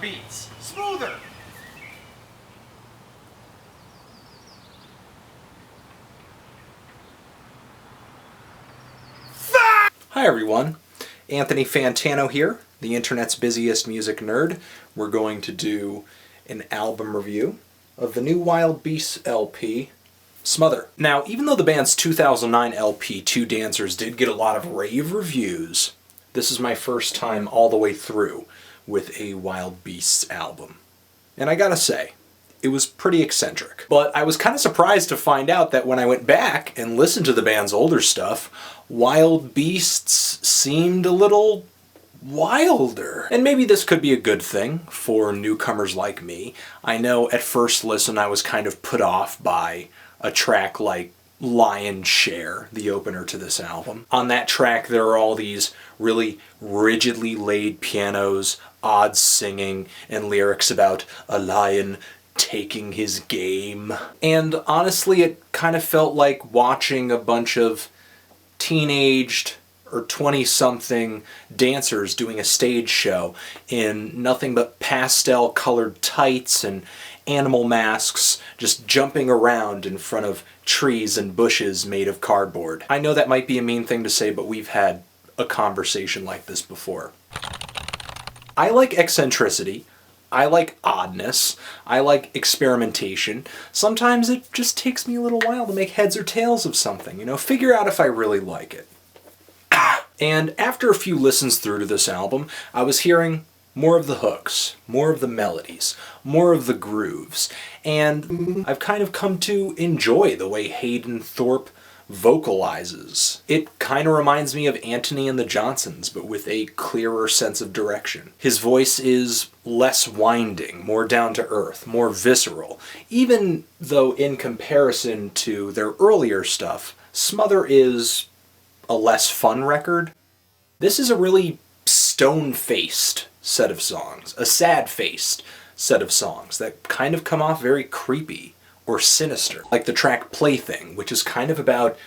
beats. Smother. Hi everyone, Anthony Fantano here, the internet's busiest music nerd. We're going to do an album review of the new Wild Beasts LP, Smother. Now, even though the band's 2009 LP, Two Dancers, did get a lot of rave reviews, this is my first time all the way through with a Wild Beasts album. And I gotta say, it was pretty eccentric. But I was kind of surprised to find out that when I went back and listened to the band's older stuff, Wild Beasts seemed a little wilder. And maybe this could be a good thing for newcomers like me. I know at first listen I was kind of put off by a track like Lion's Share, the opener to this album. On that track there are all these really rigidly laid pianos, odd singing, and lyrics about a lion taking his game. And honestly, it kind of felt like watching a bunch of teenaged or 20-something dancers doing a stage show in nothing but pastel-colored tights and animal masks, just jumping around in front of trees and bushes made of cardboard. I know that might be a mean thing to say, but we've had a conversation like this before. I like eccentricity. I like oddness. I like experimentation. Sometimes it just takes me a little while to make heads or tails of something, figure out if I really like it. And after a few listens through to this album, I was hearing more of the hooks, more of the melodies, more of the grooves, and I've kind of come to enjoy the way Hayden Thorpe vocalizes. It kind of reminds me of Antony and the Johnsons, but with a clearer sense of direction. His voice is less winding, more down to earth, more visceral, even though in comparison to their earlier stuff, Smother is a less fun record. This is a really stone-faced set of songs, a sad-faced set of songs that kind of come off very creepy or sinister, like the track Plaything, which is kind of about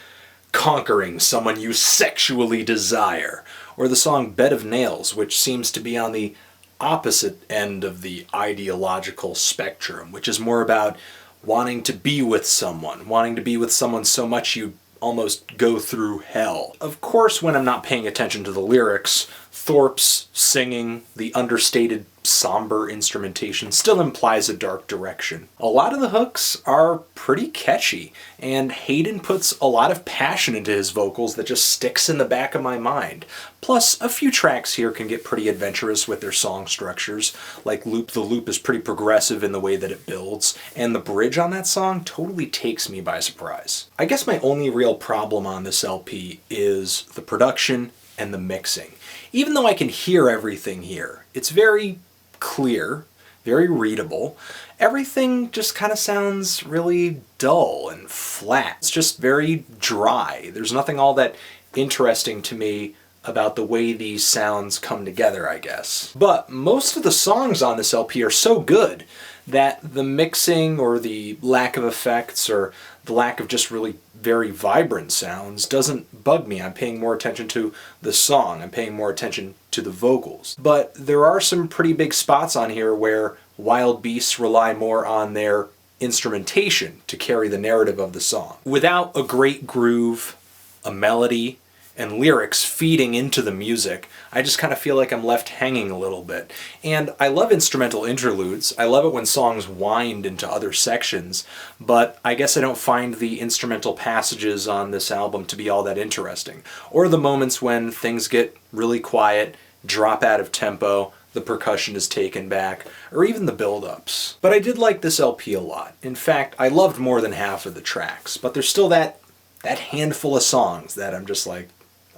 conquering someone you sexually desire, or the song Bed of Nails, which seems to be on the opposite end of the ideological spectrum, which is more about wanting to be with someone so much you almost go through hell. Of course, when I'm not paying attention to the lyrics, Thorpe's singing, the understated, somber instrumentation still implies a dark direction. A lot of the hooks are pretty catchy, and Hayden puts a lot of passion into his vocals that just sticks in the back of my mind. Plus, a few tracks here can get pretty adventurous with their song structures, like Loop the Loop is pretty progressive in the way that it builds, and the bridge on that song totally takes me by surprise. I guess my only real problem on this LP is the production and the mixing. Even though I can hear everything here, it's very clear, very readable. Everything just kind of sounds really dull and flat. It's just very dry. There's nothing all that interesting to me about the way these sounds come together, I guess. But most of the songs on this LP are so good that the mixing or the lack of effects or the lack of just really very vibrant sounds doesn't bug me. I'm paying more attention to the song. I'm paying more attention to the vocals. But there are some pretty big spots on here where Wild Beasts rely more on their instrumentation to carry the narrative of the song. Without a great groove, a melody, and lyrics feeding into the music, I just kind of feel like I'm left hanging a little bit. And I love instrumental interludes. I love it when songs wind into other sections, but I guess I don't find the instrumental passages on this album to be all that interesting. Or the moments when things get really quiet, drop out of tempo, the percussion is taken back, or even the build-ups. But I did like this LP a lot. In fact, I loved more than half of the tracks, but there's still that handful of songs that I'm just like,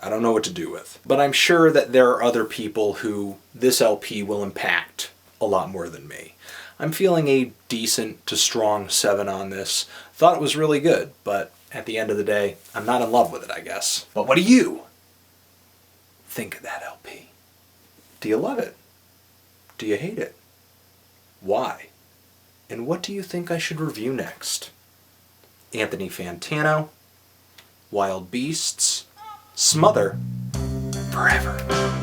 I don't know what to do with. But I'm sure that there are other people who this LP will impact a lot more than me. I'm feeling a decent to strong 7 on this. Thought it was really good, but at the end of the day, I'm not in love with it, I guess. But what do you think of that LP? Do you love it? Do you hate it? Why? And what do you think I should review next? Anthony Fantano, Wild Beasts, Smother, forever.